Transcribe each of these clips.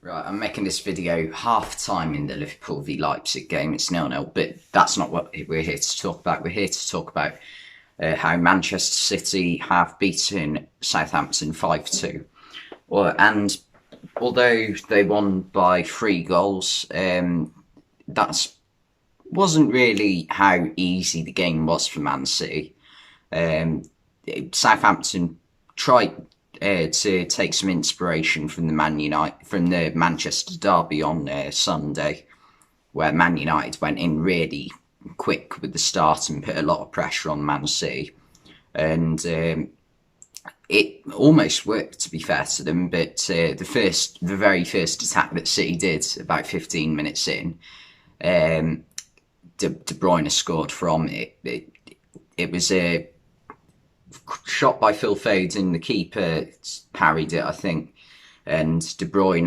Right, I'm making this video half time in the Liverpool v Leipzig game. It's 0-0, but that's not what we're here to talk about. We're here to talk about how Manchester City have beaten Southampton 5-2. And although they won by 3 goals, that wasn't really how easy the game was for Man City. Southampton tried to take some inspiration from the Manchester derby on Sunday, where Man United went in really quick with the start and put a lot of pressure on Man City, and it almost worked, to be fair to them. But the very first attack that City did, about 15 minutes in, De Bruyne scored from it. It was a shot by Phil Foden. The keeper parried it, I think, and De Bruyne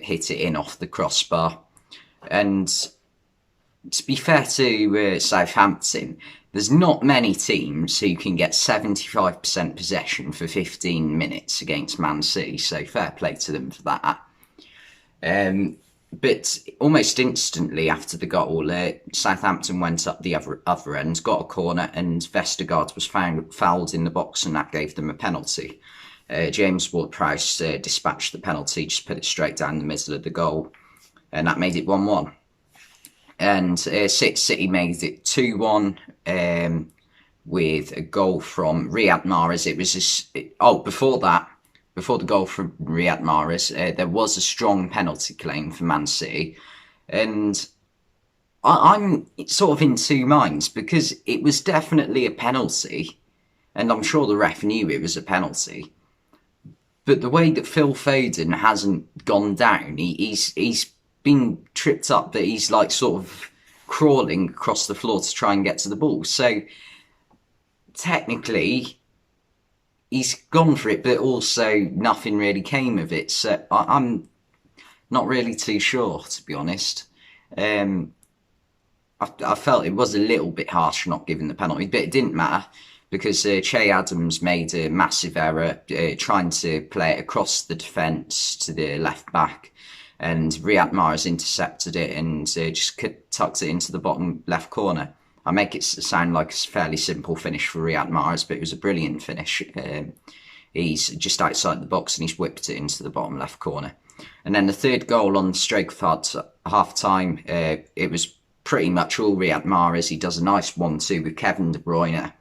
hit it in off the crossbar. And to be fair to Southampton, there's not many teams who can get 75% possession for 15 minutes against Man City, so fair play to them for that. But almost instantly after the goal, Southampton went up the other end, got a corner, and Vestergaard was fouled in the box, and that gave them a penalty. James Ward-Prowse dispatched the penalty, just put it straight down the middle of the goal, and that made it 1-1. And City made it 2-1 with a goal from Riyad Mahrez. It was before the goal from Riyad Mahrez, there was a strong penalty claim for Man City. And I'm sort of in two minds, because it was definitely a penalty, and I'm sure the ref knew it was a penalty. But the way that Phil Foden hasn't gone down, he's been tripped up, that he's like sort of crawling across the floor to try and get to the ball. So technically, he's gone for it, but also nothing really came of it. So I'm not really too sure, to be honest. I felt it was a little bit harsh not giving the penalty, but it didn't matter, because Che Adams made a massive error trying to play it across the defence to the left back, and Riyad Mahrez intercepted it and just tucked it into the bottom left corner. I make it sound like a fairly simple finish for Riyad Mahrez, but it was a brilliant finish. He's just outside the box and he's whipped it into the bottom left corner. And then the third goal on the stroke of half time, it was pretty much all Riyad Mahrez. He does a nice 1-2 with Kevin De Bruyne,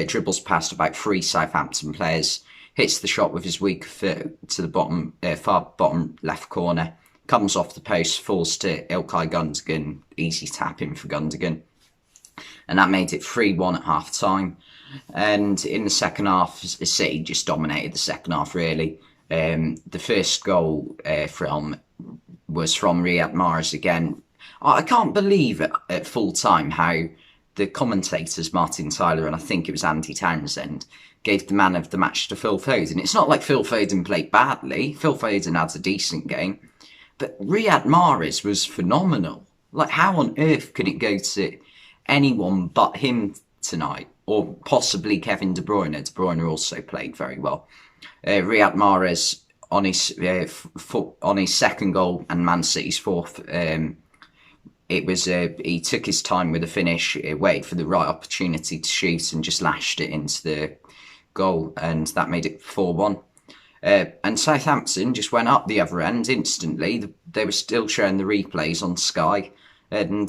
dribbles past about 3 Southampton players, hits the shot with his weak foot to the far bottom left corner, comes off the post, falls to Ilkay Gundogan, easy tap in for Gundogan. And that made it 3-1 at half time. And in the second half, City just dominated the second half, really. The first goal was from Riyad Mahrez again. I can't believe at full time how the commentators, Martin Tyler and I think it was Andy Townsend, gave the man of the match to Phil Foden. It's not like Phil Foden played badly. Phil Foden had a decent game. But Riyad Mahrez was phenomenal. Like, how on earth could it go to anyone but him tonight, or possibly Kevin De Bruyne? De Bruyne also played very well. Riyad Mahrez on his second goal and Man City's fourth. He took his time with the finish, waited for the right opportunity to shoot, and just lashed it into the goal, and that made it 4-1. And Southampton just went up the other end instantly. They were still showing the replays on Sky, and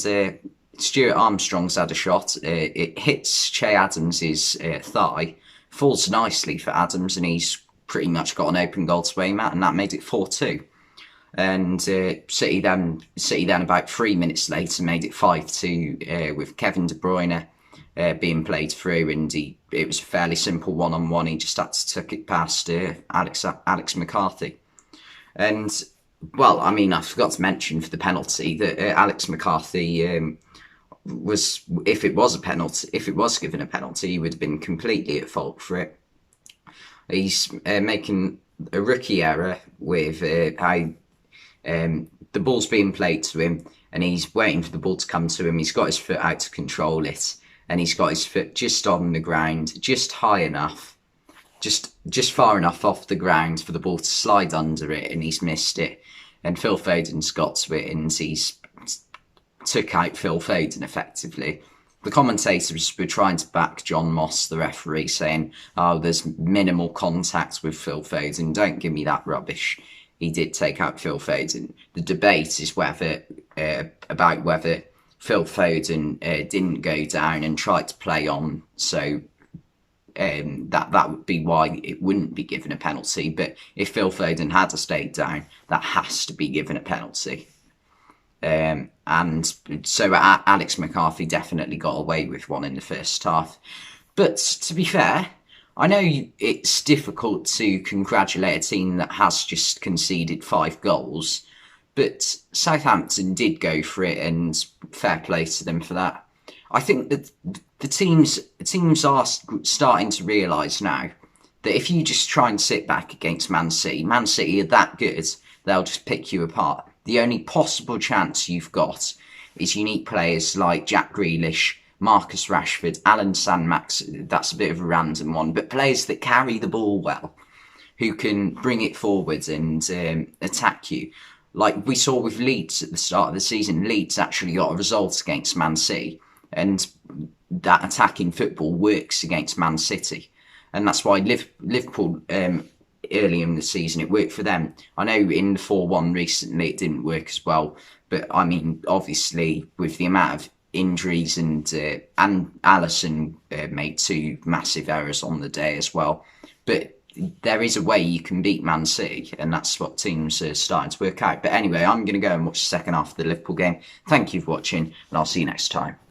Stuart Armstrong's had a shot. It hits Che Adams' thigh, falls nicely for Adams, and he's pretty much got an open goal to aim at, and that made it 4-2. And City then about 3 minutes later made it 5-2 with Kevin De Bruyne being played through, and it was a fairly simple one-on-one. He just had to tuck it past Alex McCarthy. And, well, I mean, I forgot to mention for the penalty that Alex McCarthy if it was given a penalty, he would have been completely at fault for it. He's making a rookie error with how the ball's being played to him, and he's waiting for the ball to come to him. He's got his foot out to control it, and he's got his foot just on the ground, just high enough, just far enough off the ground for the ball to slide under it, and he's missed it. and Phil Foden's got to it, and he's took out Phil Foden effectively. The commentators were trying to back John Moss, the referee, saying, "Oh, there's minimal contact with Phil Foden. Don't give me that rubbish. He did take out Phil Foden." The debate is about whether Phil Foden didn't go down and tried to play on, so that would be why it wouldn't be given a penalty. But if Phil Foden had stayed down, that has to be given a penalty. And so Alex McCarthy definitely got away with one in the first half. But to be fair, I know it's difficult to congratulate a team that has just conceded 5 goals, but Southampton did go for it, and fair play to them for that. I think that the teams are starting to realise now that if you just try and sit back against Man City are that good, they'll just pick you apart. The only possible chance you've got is unique players like Jack Grealish, Marcus Rashford, Alan Sanmax. That's a bit of a random one, but players that carry the ball well, who can bring it forwards and attack you. Like we saw with Leeds at the start of the season, Leeds actually got a result against Man City, and that attacking football works against Man City. And that's why Liverpool, early in the season, it worked for them. I know in the 4-1 recently it didn't work as well, but I mean, obviously with the amount of injuries and Alisson made 2 massive errors on the day as well. But there is a way you can beat Man City, and that's what teams are starting to work out. But anyway, I'm going to go and watch the second half of the Liverpool game. Thank you for watching, and I'll see you next time.